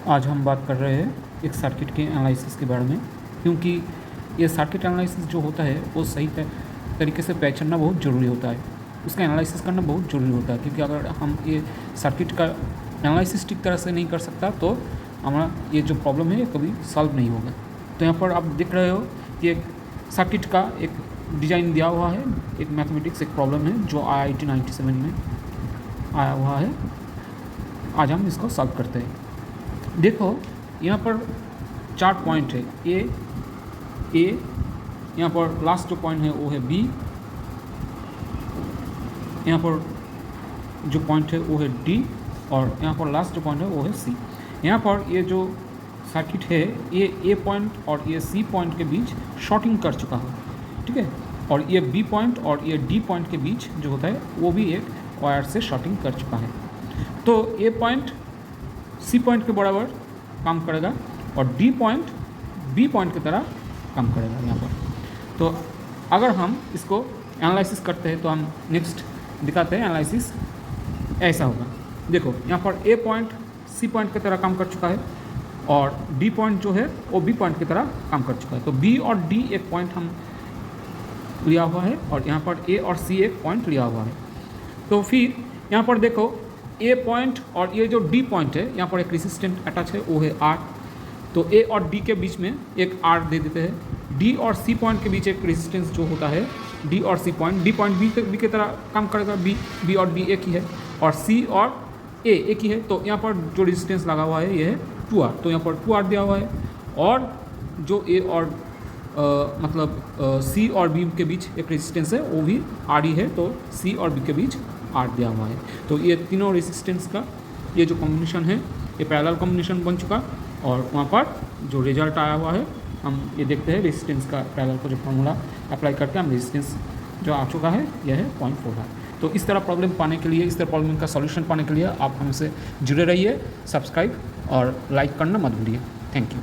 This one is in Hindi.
आज हम बात कर रहे हैं एक सर्किट के एनालिसिस के बारे में, क्योंकि ये सर्किट एनालिसिस जो होता है वो सही तरीके से पहचानना बहुत ज़रूरी होता है, उसका एनालिसिस करना बहुत ज़रूरी होता है। क्योंकि अगर हम ये सर्किट का एनालिसिस ठीक तरह से नहीं कर सकता तो हमारा ये जो प्रॉब्लम है ये कभी सॉल्व नहीं होगा। तो यहाँ पर आप देख रहे हो कि एक सर्किट का एक डिज़ाइन दिया हुआ है, एक मैथमेटिक्स एक प्रॉब्लम है जो IIT 97 में आया हुआ है। आज हम इसको सॉल्व करते हैं। देखो यहाँ पर 4 पॉइंट है, ए, यहाँ पर लास्ट जो पॉइंट है वो है बी, यहाँ पर जो पॉइंट है वो है डी, और यहाँ पर लास्ट जो पॉइंट है वो है सी। यहाँ पर ये जो सर्किट है ये ए पॉइंट और ये सी पॉइंट के बीच शॉर्टिंग कर चुका है, ठीक है। और ये बी पॉइंट और ये डी पॉइंट के बीच जो होता है वो भी एक वायर से शॉर्टिंग कर चुका है। तो ए पॉइंट सी पॉइंट के बराबर काम करेगा और डी पॉइंट बी पॉइंट की तरह काम करेगा यहाँ पर। तो अगर हम इसको एनालिसिस करते हैं तो हम नेक्स्ट दिखाते हैं एनालिसिस ऐसा होगा। देखो यहाँ पर ए पॉइंट सी पॉइंट की तरह काम कर चुका है और डी पॉइंट जो है वो बी पॉइंट की तरह काम कर चुका है। तो बी और डी एक पॉइंट हम लिया हुआ है और यहाँ पर ए और सी एक पॉइंट लिया हुआ है। तो फिर यहाँ पर देखो ए पॉइंट और ये जो डी पॉइंट है यहाँ पर एक रेजिस्टेंट अटैच है वो है आर। तो ए और डी के बीच में एक आर दे देते हैं। डी और सी पॉइंट के बीच एक रेजिस्टेंस जो होता है डी और C point, D point B की तरह काम करेगा, बी और डी एक ही है और सी और ए एक ही है। तो यहाँ पर जो रेजिस्टेंस लगा हुआ है ये है 2R, तो यहाँ पर 2R दिया हुआ है। और जो ए और सी और बी के बीच एक रेजिस्टेंस है वो भी आर ही है, तो सी और बी के बीच आर दिया हुआ है। तो ये तीनों रेजिस्टेंस का ये जो कॉम्बिनेशन है ये पैरेलल कॉम्बिनेशन बन चुका। और वहाँ पर जो रिजल्ट आया हुआ है हम ये देखते हैं रेजिस्टेंस का पैरेलल का जो फॉर्मूला अप्लाई करके हम रेजिस्टेंस जो आ चुका है यह है 0.4 है। तो इस तरह प्रॉब्लम पाने के लिए, इस तरह प्रॉब्लम का सॉल्यूशन पाने के लिए आप हमसे जुड़े रहिए, सब्सक्राइब और लाइक करना मत भूलिए। Thank you.